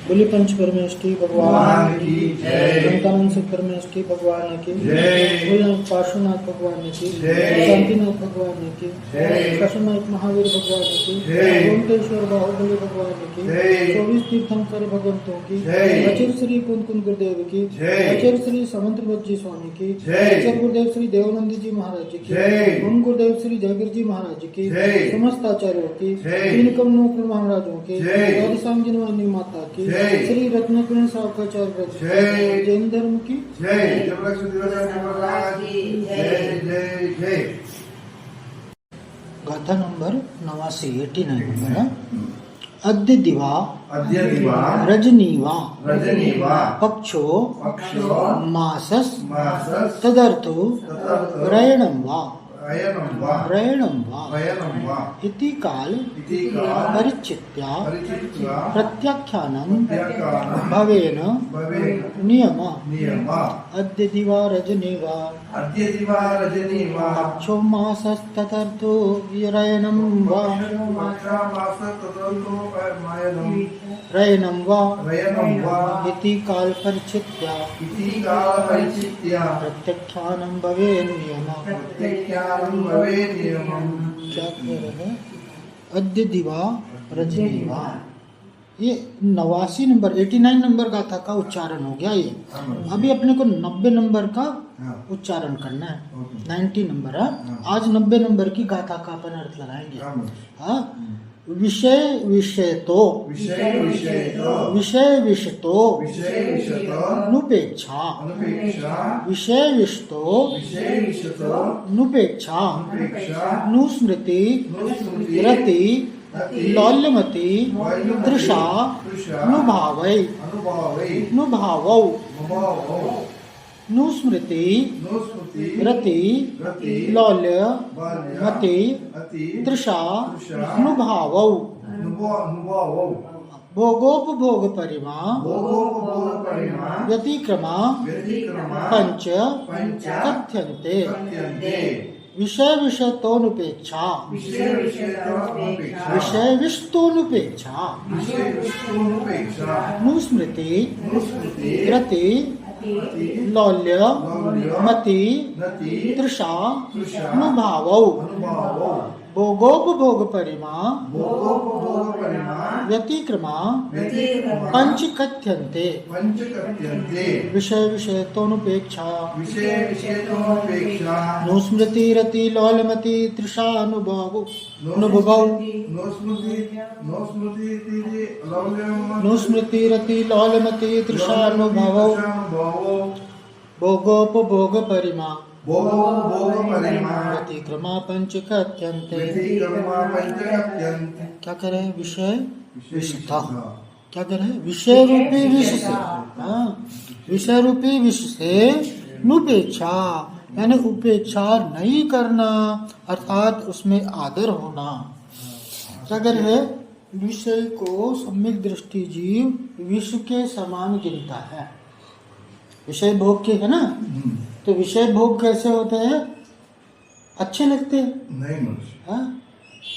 बोली पंच परमेष्ठी भगवान की जय। संतानंद से परमेष्ठी भगवान की जय। बोली पार्श्वनाथ भगवान की जय। शांतिनाथ भगवान की जय। काशीनाथ महावीर भगवान की जय। ओंकारेश्वर बाहुबली भगवान की जय। 24 तीर्थंकर भगवंतों की जय। आचार्य श्री कुंद गुरुदेव की जय। आचार्य श्री समंतभद्र जी स्वामी की जय। आचार्य गुरुदेव श्री देवानंद जी महाराज की जय। ओम गुरुदेव श्री जयगिर जी महाराज की जय। समस्त आचार्यों की जय। तीन कमलों महाराजों की जय। राजसांजनवानी माता की श्री रत्नकुंड सावकाचार्य जय। जैन धर्म की जय। गाथा नंबर 89 89 नंबर है। अद्य दिवा रजनीवा पक्षो मासस तदर्थो रयणं वा इति काल परिचित्या प्रत्याख्यानं भवेन नियम। अद्य दिवा रजनीवा पक्षो मासस्तदर्थो रयणं वा इति काल परिचित्या प्रत्याख्यानं भवेन नियम। क्या कह रहे हैं? अद्य दिवा रजनीवा, ये 89 नंबर 89 नंबर गाथा का उच्चारण हो गया। ये अभी अपने को 90 नंबर का उच्चारण करना है। 90 नंबर है। आज 90 नंबर की गाथा का अपन अर्थ लगाएंगे। हाँ, विषय विषयतो नुपेक्षा विषय विषतो नुपेक्षा नुस्मृति रति लौल्यमति दृशा नुभावौ नुस्मृति रति लौल्यमति दृशा नुभावौ भोगोपभोग परिमा व्यतिक्रमा पंच कथ्यन्ते। विषय विषयतोनुपेक्षा विषय विषतोनुपेक्षा नुस्मृति रति लौल्य मति तृषा नुभावौ भोगोपभोग परिमा व्यतिक्रमा पंच कथ्यन्ते। विषय विषयतोनुपेक्षा नुस्मृति रति लौल्यमति तृषा नुभावौ नुस्मृति रति लौल्यमति तृषा नुभावौ भोगोपभोग परिमा व्यतिक्रमा पंच कथ्यन्ते। क्या करे? विषय विषता। क्या करे? विषय रूपी विष से, विषय रूपी विष से नुपेक्षा, यानी उपेक्षा नहीं करना, अर्थात उसमें आदर होना। क्या करे? विषय को सम्यक दृष्टि जीव विष के समान गिनता है। विषय भोग के है ना, तो विषय भोग कैसे होते हैं? अच्छे लगते हैं नहीं,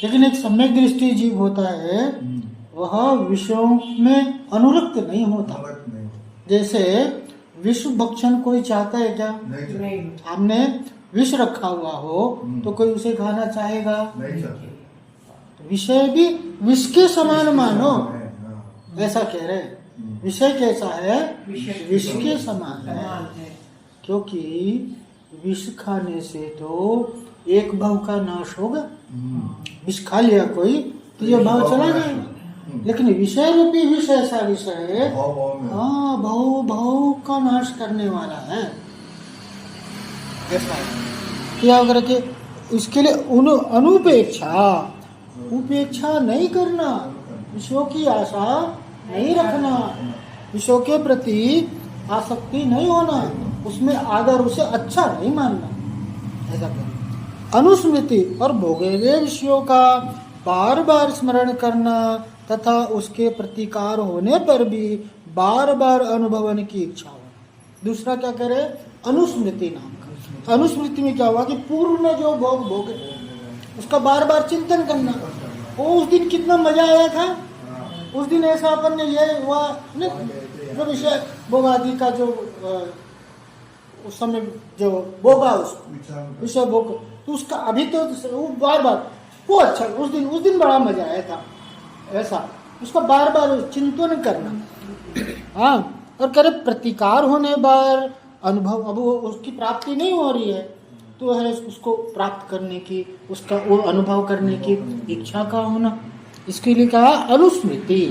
लेकिन एक सम्यक दृष्टि जीव होता है, वह विषयों में अनुरक्त नहीं होता। जैसे विष भक्षण कोई चाहता है क्या? नहीं। हमने विष रखा हुआ हो तो कोई उसे खाना चाहेगा? नहीं। विषय भी विष के समान मानो, ऐसा कह रहे हैं। विषय कैसा है? विष के समान है, क्योंकि विष खाने से तो एक भाव का नाश होगा। विष खा लिया कोई तो यह भाव चला जाएगा, लेकिन विषय रूपी विष ऐसा विषय है, हाँ, भाव का नाश करने वाला है। ऐसा क्या करके उसके लिए अनुपेक्षा, उपेक्षा नहीं करना, विषयों की आशा नहीं रखना, विषयों के प्रति आसक्ति नहीं होना, उसमें आदर, उसे अच्छा नहीं मानना, ऐसा करना। अनुस्मृति और भोगे गए विषयों का बार बार स्मरण करना तथा उसके प्रतिकार होने पर भी बार बार अनुभवन की इच्छा हो। दूसरा क्या करे? अनुस्मृति नाम का। अनुस्मृति में क्या हुआ कि पूर्व में जो भोग भोगे उसका बार बार चिंतन करना। वो उस दिन कितना मजा आया था, उस दिन ऐसा अपन ने ये हुआ जो विषय भोग आदि का जो उस समय जो भोगा उसको विषय भोग, तो उसका अभी तो वो बार बार वो अच्छा उस दिन बड़ा मजा आया था ऐसा, उसका बार बार चिंतन करना। हाँ, और करे प्रतिकार होने पर अनुभव, अब वो उसकी प्राप्ति नहीं हो रही है तो है उसको प्राप्त करने की, उसका वो अनुभव करने की इच्छा का होना, इसके लिए कहा अनुस्मृति।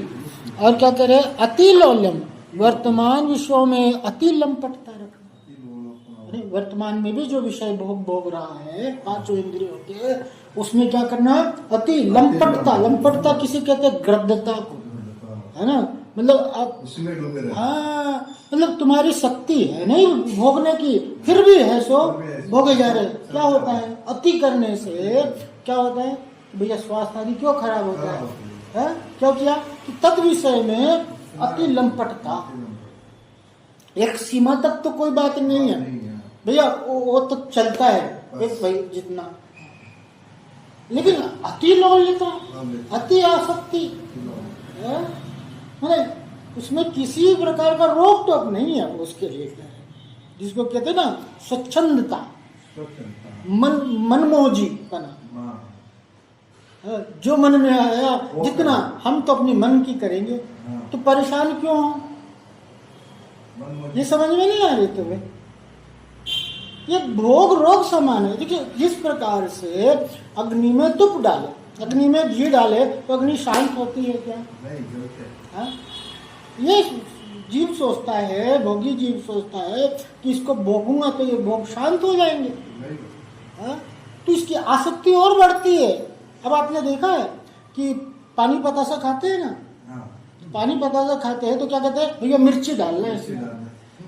और क्या करे, अति लौल्यम, वर्तमान विषयों में अति लंपटता रखना। वर्तमान में भी जो विषय भोग रहा है पांचों इंद्रियों के, उसमें क्या करना, अति लंपटता। लंपटता किसे कहते हैं, ग्रद्धता को, है ना, मतलब आप हाँ, मतलब तुम्हारी शक्ति है नहीं भोगने की, फिर भी है सो भोगे जा रहे। क्या होता है, अति करने से क्या होता है भैया, स्वास्थ्य आदि क्यों खराब होता है? क्यों किया कि तद विषय में अति लंपटता। एक सीमा तक तो कोई बात नहीं है भैया, वो तो चलता है एक भाई जितना, लेकिन अति लौल्यता, अति आसक्ति, उसमें किसी प्रकार का रोक टोक नहीं है उसके लिए, जिसको कहते हैं ना स्वच्छंदता, मनमोजी पना, जो मन में आया जितना, हम तो अपनी मन की करेंगे तो परेशान क्यों हो, ये समझ में नहीं आ रही तुम्हें? ये भोग रोग समान है। देखिए जिस प्रकार से अग्नि में तुप डाले, अग्नि में घी डाले तो अग्नि शांत होती है क्या? नहीं। ये जीव सोचता है, भोगी जीव सोचता है कि इसको भोगूंगा तो ये भोग शांत हो जाएंगे, तो इसकी आसक्ति और बढ़ती है। अब आपने देखा है कि पानी पतासा खाते हैं ना, पानी पतासा खाते हैं तो क्या कहते हैं, भैया मिर्ची डालना है इसमें,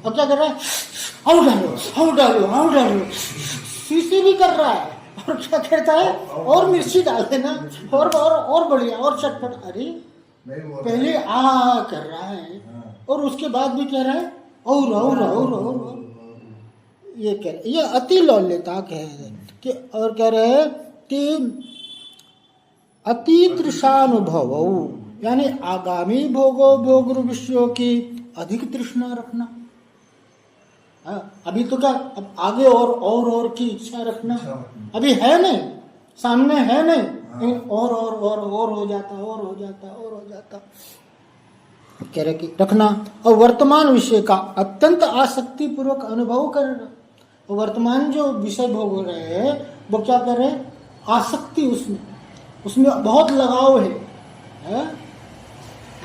अब क्या कर रहा है, और डालो और डालो और डालो, शीशी भी कर रहा है, और क्या करता है, और मिर्ची डाल देना, और बढ़िया और चटपट। अरे पहले कर रहा है और उसके बाद भी कह रहा है और ये कह रहे, ये अति लौल्यता कह रहे कि, और कह रहे हैं कि अति तृषानुभव, यानी आगामी भोग विषयों की अधिक तृष्णा रखना। अभी तो क्या, अब आगे और की इच्छा रखना, अभी है नहीं, सामने है नहीं, और हो जाता कह रहे कि रखना। और वर्तमान विषय का अत्यंत आसक्ति पूर्वक अनुभव करना। और वर्तमान जो विषय भोग रहे हैं वो क्या कर रहे हैं, आसक्ति, उसमें बहुत लगाव है?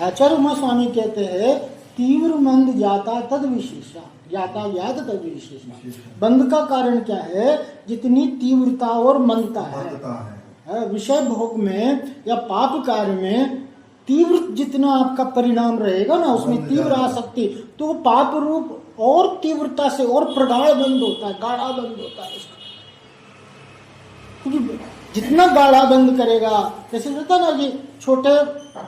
आचार्य उमा स्वामी कहते हैं तीव्र मंद जाता तद विशेषा, यातायात तद विशेषा। बंद का कारण क्या है, जितनी तीव्रता और मंदता है विषय भोग में या पाप कार्य में, तीव्र जितना आपका परिणाम रहेगा ना, उसमें तीव्र आसक्ति, तो वो पाप रूप और तीव्रता से और प्रगाढ़ बंद होता है, गाढ़ा बंद होता है उसका। क्योंकि जितना गाढ़ा बंद करेगा, जैसे होता ना कि छोटे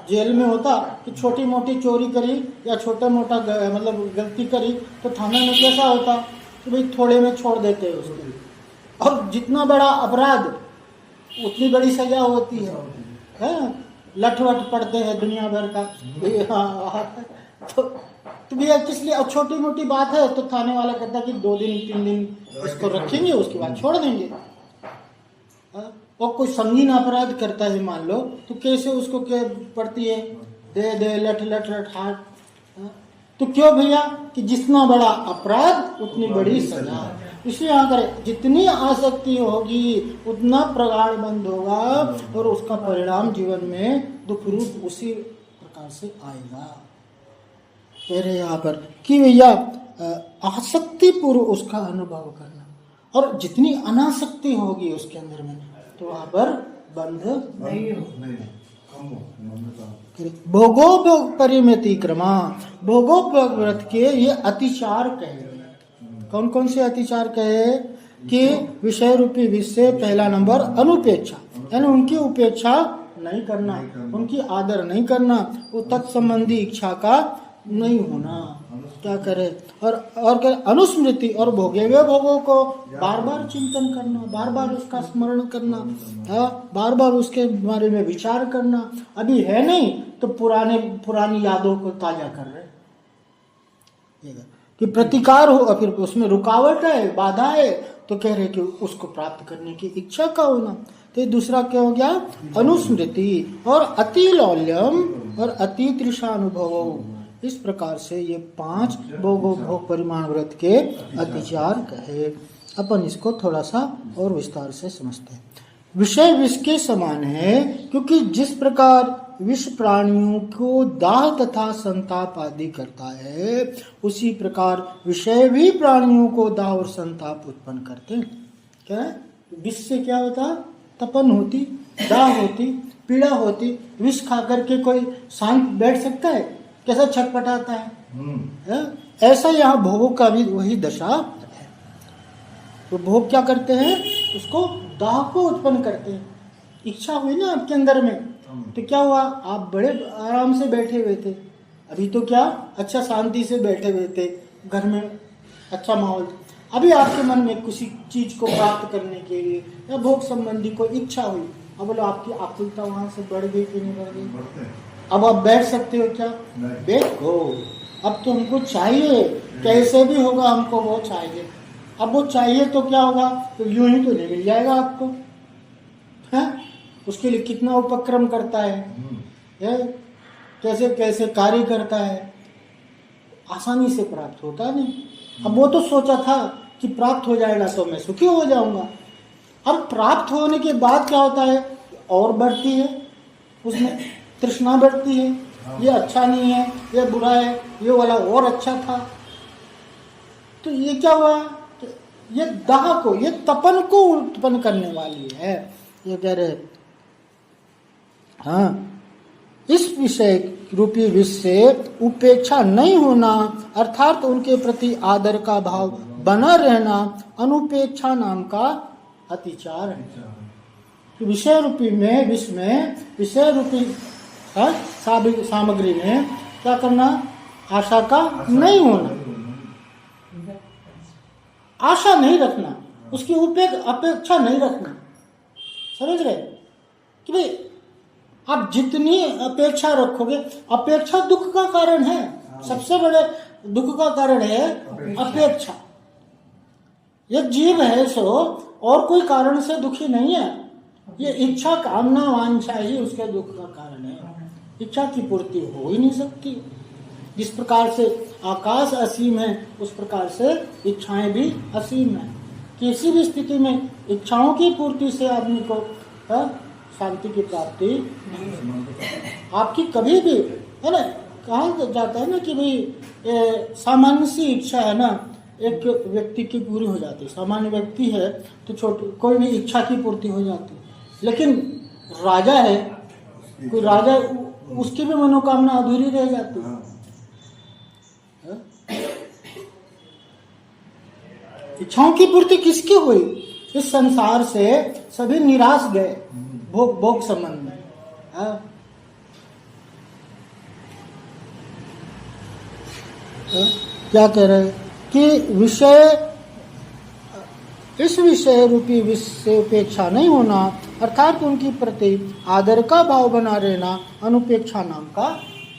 जेल में होता कि छोटी मोटी चोरी करी या छोटा मोटा मतलब गलती करी तो थाना में कैसा होता कि भाई थोड़े में छोड़ देते हैं उसको, और जितना बड़ा अपराध उतनी बड़ी सजा होती है? लठवट पड़ते हैं दुनिया भर का। तो भैया किस लिए, अब छोटी मोटी बात है तो थाने वाला कहता है कि 2 दिन 3 दिन इसको रखेंगे, उसके बाद छोड़ देंगे। और कोई संगीन अपराध करता है मान लो, तो कैसे उसको क्या पड़ती है, दे लठ हाथ। तो क्यों भैया कि जितना बड़ा अपराध उतनी बड़ी सजा। इसलिए यहाँ करें, जितनी आसक्ति होगी उतना प्रगाढ़ बंद होगा और उसका परिणाम जीवन में दुख रूप उसी प्रकार से आएगा। कह रहे यहाँ पर कि भैया आसक्ति पूर्व उसका अनुभव करना, और जितनी अनासक्ति होगी उसके अंदर में तो वहां पर बंध नहीं भोगोपभोग परिमिति क्रमा, भोगोपभोग व्रत के ये अतिचार कहे। कौन कौन से अतिचार कहे कि विषय रूपी विषय, पहला नंबर अनुपेक्षा, यानी उनकी उपेक्षा नहीं करना, उनकी आदर नहीं करना, वो तत्संबंधी इच्छा का नहीं होना। क्या करे? और क्या? अनुस्मृति, और भोगे हुए भोगों को बार बार चिंतन करना, बार बार उसका स्मरण करना, बार बार उसके बारे में विचार करना। अभी है नहीं तो पुरानी यादों को ताजा कर रहे कि प्रतिकार हो, और फिर उसमें रुकावट है, बाधा है, तो कह रहे कि उसको प्राप्त करने की इच्छा का होना। तो ये दूसरा क्या हो गया? अनुस्मृति और अति लौल्यम और अति तृषानुभव। इस प्रकार से ये 5 भोग परिमाण व्रत के अतिचार कहे। अपन इसको थोड़ा सा और विस्तार से समझते हैं। विषय विष के समान है, क्योंकि जिस प्रकार विष प्राणियों को दाह तथा संताप आदि करता है, उसी प्रकार विषय भी प्राणियों को दाह और संताप उत्पन्न करते हैं। क्या है? विष से क्या होता? तपन होती, दाह होती, पीड़ा होती। विष खा करके कोई शांत बैठ सकता है? कैसा छटपटाता है? ऐसा यहाँ भोगों का भी वही दशा है। तो भोग क्या करते हैं? उसको दाह को उत्पन्न करते हैं। इच्छा हुई ना आपके अंदर में, तो क्या हुआ? आप बड़े आराम से बैठे हुए थे, अभी तो क्या अच्छा शांति से बैठे हुए थे, घर में अच्छा माहौल था। अभी आपके मन में किसी चीज को प्राप्त करने के लिए या भोग संबंधी कोई इच्छा हुई, अब बोलो आपकी आकुलता वहां से बढ़ गई कि नहीं बढ़ गई? अब आप बैठ सकते हो क्या? बैठो। अब तो हमको चाहिए, कैसे भी होगा हमको वो चाहिए। अब वो चाहिए तो क्या होगा? तो यूं ही तो नहीं मिल जाएगा आपको, है? उसके लिए कितना उपक्रम करता है, कैसे कैसे कार्य करता है, आसानी से प्राप्त होता नहीं। अब वो तो सोचा था कि प्राप्त हो जाएगा तो मैं सुखी हो जाऊंगा। अब प्राप्त होने के बाद क्या होता है? और बढ़ती है, उसमें तृष्णा बढ़ती है, ये अच्छा नहीं है, ये बुरा है, ये वाला और अच्छा था। तो ये क्या हुआ? ये दाह को, ये तपन को उत्पन्न करने वाली है। ये कह रहे हाँ, इस विषय रूपी विष से उपेक्षा नहीं होना, अर्थात उनके प्रति आदर का भाव बना रहना, अनुपेक्षा नाम का अतिचार है। विषय रूपी में, विष में, विषय रूपी सामग्री में क्या करना? आशा का नहीं होना, आशा नहीं रखना, उसकी अपेक्षा नहीं रखना। समझ रहे कि भाई आप जितनी अपेक्षा रखोगे, अपेक्षा दुख का कारण है। सबसे बड़े दुख का कारण है अपेक्षा। ये जीव है सो और कोई कारण से दुखी नहीं है। ये इच्छा, कामना, वांछा ही उसके दुख का कारण है। इच्छा की पूर्ति हो ही नहीं सकती। जिस प्रकार से आकाश असीम है, उस प्रकार से इच्छाएं भी असीम है। किसी भी स्थिति में इच्छाओं की पूर्ति से आदमी को शांति की प्राप्ति नहीं। आपकी कभी भी, है ना, कहा जाता है ना कि भाई सामान्य सी इच्छा है ना, एक व्यक्ति की पूरी हो जाती है। सामान्य व्यक्ति है तो छोटी कोई भी इच्छा की पूर्ति हो जाती है, लेकिन राजा है, कोई राजा, उसकी भी मनोकामना अधूरी रह जाती है। इच्छाओं की पूर्ति किसकी हुई? इस संसार से सभी निराश गए भोग संबंध में। क्या कह रहे कि विषय, इस विषय रूपी विष से उपेक्षा नहीं होना, अर्थात उनकी प्रति आदर का भाव बना रहना, अनुपेक्षा नाम का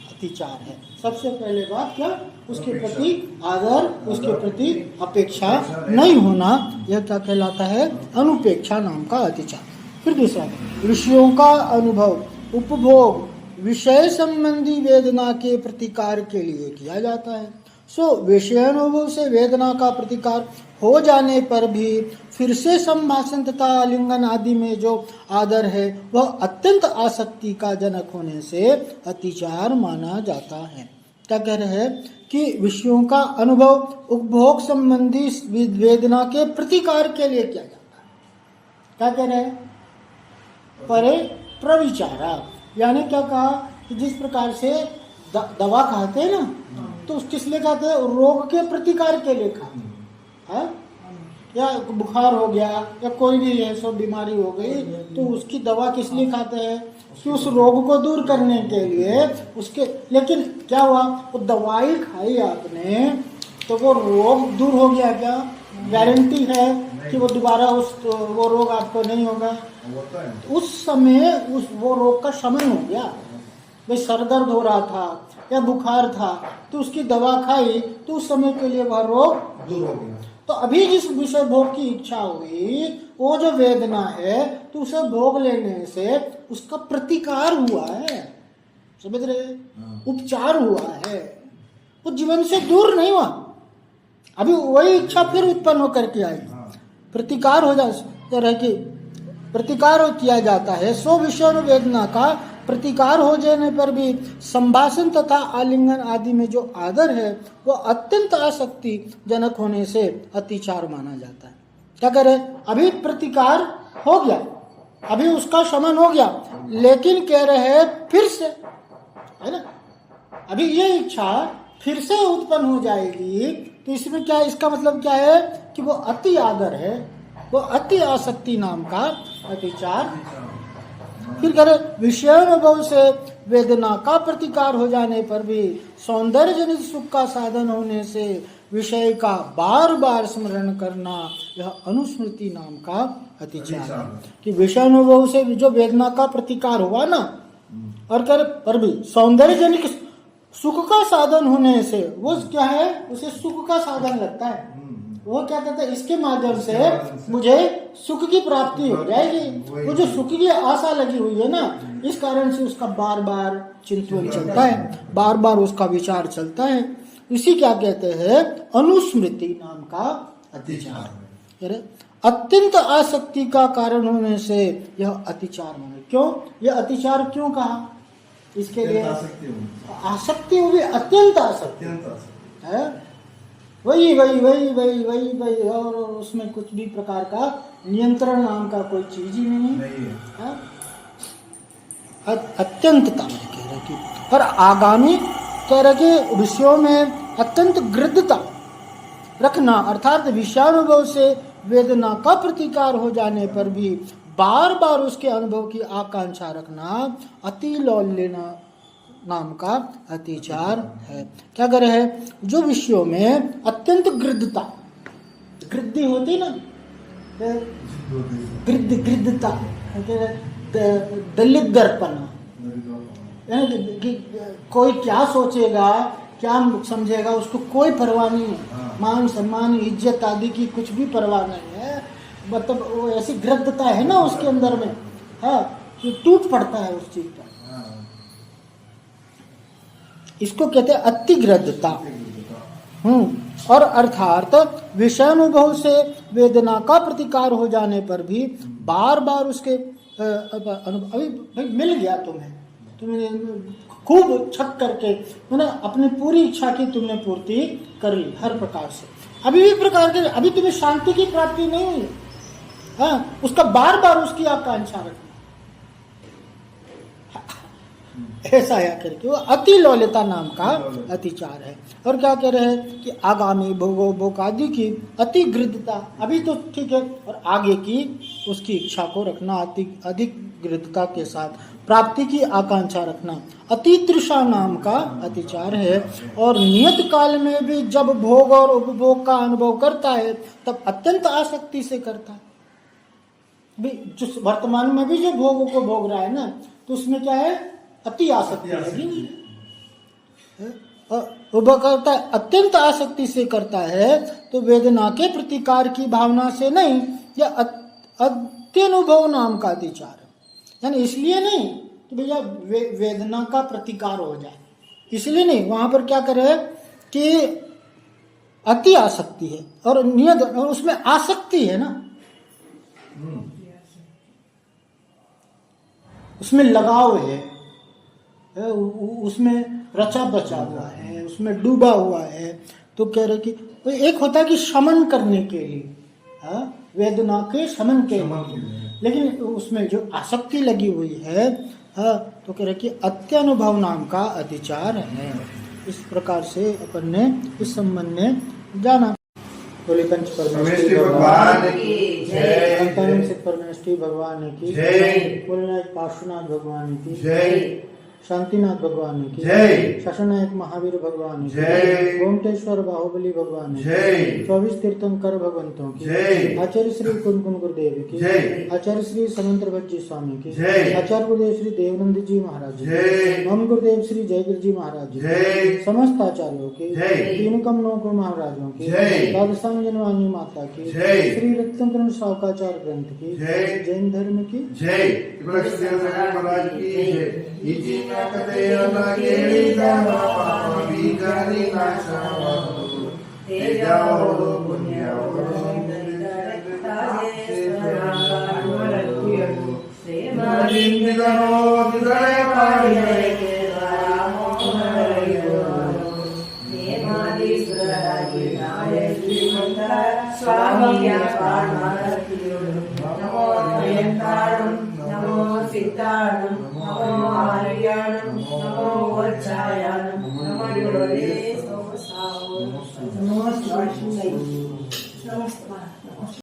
अतिचार है। सबसे पहले बात क्या? उसके प्रति आदर, उसके प्रति अपेक्षा नहीं होना, यह क्या कहलाता है? अनुपेक्षा नाम का अतिचार। फिर दूसरा, विषयों का अनुभव, उपभोग विषय संबंधी वेदना के प्रतिकार के लिए किया जाता है। सो विषयानुभव से वेदना का प्रतिकार हो जाने पर भी फिर से संभाषण तथा आलिंगन आदि में जो आदर है वह अत्यंत आसक्ति का जनक होने से अतिचार माना जाता है। क्या कह रहे हैं कि विषयों का अनुभव उपभोग संबंधी वेदना के प्रतिकार के लिए किया जाता है। क्या कह रहे हैं? परे प्रविचारा, यानी क्या कहा कि जिस प्रकार से दवा खाते हैं ना, तो किस लिए खाते हैं? रोग के प्रतिकार के लिए खाते हैं। या बुखार हो गया या कोई भी ऐसा बीमारी हो गई तो उसकी दवा किस लिए खाते हैं? कि उस रोग को दूर करने के लिए उसके, लेकिन क्या हुआ, वो दवाई खाई आपने तो वो रोग दूर हो गया क्या? गारंटी है कि वो दोबारा वो रोग आपको नहीं होगा? उस समय वो रोग का शमन हो गया। भाई सर दर्द हो रहा था या बुखार था तो उसकी दवा खाई तो उस समय के लिए वह रोग दूर हो गया। तो अभी जिस विषय भोग की इच्छा हुई, वो जो वेदना है तो उसे भोग लेने से उसका प्रतिकार हुआ है, समझ रहे? उपचार हुआ है, वो जीवन से दूर नहीं हुआ। अभी वही इच्छा फिर उत्पन्न होकर के आएगी, प्रतिकार हो जाता है, प्रतिकार किया जाता है। सो विषय वेदना का प्रतिकार हो जाने पर भी संभाषण तथा आलिंगन आदि में जो आदर है वो अत्यंत आसक्ति जनक होने से अतिचार माना जाता है। क्या करे, अभी प्रतिकार हो गया, अभी उसका शमन हो गया, लेकिन कह रहे हैं फिर से, है ना, अभी ये इच्छा फिर से उत्पन्न हो जाएगी। तो इसमें क्या, इसका मतलब क्या है कि वो अति आदर है, वो अति आसक्ति नाम का अतिचार। फिर करे विषयानुभव से वेदना का प्रतिकार हो जाने पर भी सौंदर्य जनित सुख का साधन होने से विषय का बार बार स्मरण करना, यह अनुस्मृति नाम का अतिचार है। कि विषयानुभव से जो वेदना का प्रतिकार हुआ ना, और कर पर भी सौंदर्य जनित सुख का साधन होने से, वो क्या है, उसे सुख का साधन लगता है। वो क्या कहता है, इसके माध्यम से मुझे सुख की प्राप्ति हो जाएगी। वो जो सुख की आशा लगी हुई है ना, इस कारण से उसका बार बार चिंतन चलता है, बार बार उसका विचार चलता है। इसी क्या कहते हैं, अनुस्मृति नाम का अतिचार। अत्यंत आसक्ति का कारण होने से यह अतिचार माने। क्यों यह अतिचार क्यों कहा? इसके लिए आसक्ति हुई, अत्यंत आसक्ति है, वही वही वही वही वही वही, और उसमें कुछ भी प्रकार का नियंत्रण नाम का कोई चीज ही नहीं है। अत्यंतता कह रहे कि, और आगामी कह रहे कि विषयों में अत्यंत गृद्धता रखना, अर्थात विषयानुभव से वेदना का प्रतिकार हो जाने पर भी बार बार उसके अनुभव की आकांक्षा रखना अति लौल्यना नाम का अतिचार है। क्या करे है, जो विषयों में अत्यंत गृद्धता, गृद्धि होती ना, गृद्धता, दलित दर्पण, कोई क्या सोचेगा, क्या समझेगा, उसको कोई परवाह नहीं है। मान सम्मान इज्जत आदि की कुछ भी परवाह नहीं है। मतलब वो ऐसी गृद्धता है ना उसके अंदर में, हाँ, कि टूट पड़ता है उस चीज पर। इसको कहते हैं अतिग्रद्धता। और अर्थात विषयानुभव से वेदना का प्रतिकार हो जाने पर भी बार बार उसके अभी भाई मिल गया तुमने खूब छक करके, मैंने अपनी पूरी इच्छा की तुमने पूर्ति कर ली हर प्रकार से, अभी भी प्रकार के, अभी तुम्हें शांति की प्राप्ति नहीं हुई, हाँ, उसका बार बार उसकी आकांक्षा रखना, ऐसा है करके वो अति लौल्यता नाम का अतिचार है। और क्या कह रहे हैं कि आगामी भोग आदि की अति गृद्धता, अभी तो ठीक है, और आगे की उसकी इच्छा को रखना अधिक गृद्धता के साथ प्राप्ति की आकांक्षा रखना अति तृषा नाम का अतिचार है। और नियत काल में भी जब भोग और उपभोग का अनुभव करता है तब अत्यंत आसक्ति से करता है। जो वर्तमान में भी जो भोग को भोग रहा है ना, तो उसमें क्या है, अति आसक्ति लगी, वो करता है अत्यंत आसक्ति से करता है। तो वेदना के प्रतिकार की भावना से नहीं, यह अत्यनुभव नाम का अतिचार है। यानी इसलिए नहीं कि भैया वेदना का प्रतिकार हो जाए, इसलिए नहीं, वहां पर क्या करे कि अति आसक्ति है और नियत, और उसमें आसक्ति है ना, उसमें लगाव है, उसमें रचा बचा हुआ है, उसमें डूबा हुआ है। तो कह रहे कि एक होता है कि शमन करने के लिए, वेदना के शमन के लिए, लेकिन उसमें जो आसक्ति लगी हुई है, तो कह रहे कि अत्यनुभव नाम का अतिचार है। इस प्रकार से अपन ने इस संबंध में जाना। बोले पंच परमेष्टि परमेष्टि भगवान भगवान की जय। अंतरंग से परमेष्टि भगवान की जय। बोले पार्श्वनाथ भगवान की जय। शांतिनाथ भगवान की जय। शशनायक महावीर भगवान की जय। गोमटेश्वर बाहुबली भगवान की जय। 24 तीर्थंकर भगवंतों की जय। आचार्य श्री कुनकुन गुरुदेव की जय। आचार्य श्री समंत्र भज्जी स्वामी की जय। आचार्य गुरुदेव श्री देवनंद जी महाराज जी जय। मम गुरुदेव श्री जयगिर जी महाराज जी जय। समस्त आचार्यों की जय। तीन कमलों को महाराजों की जय। द्वादशांग जनवाणी माता की जय। श्री रत्नकरण शावकाचार्य ग्रंथ की जय। जैन धर्म की जय। कृष्ण महाराज की जय। इति नकते नगेरि दामा पापी जानी नाशवतु तेजावो पुण्यवो श्रीमदिंदिगनो हृदय पाडिने के रामो हरियो श्रीमदीश्वराय नाय श्रीमंत स्वामी नमो अयंतारं नमो सिद्धारणं नमो आर्याणं नमो वज्रायाणं नमो योगे सोमसावो नमो शिवाय नमस्ते।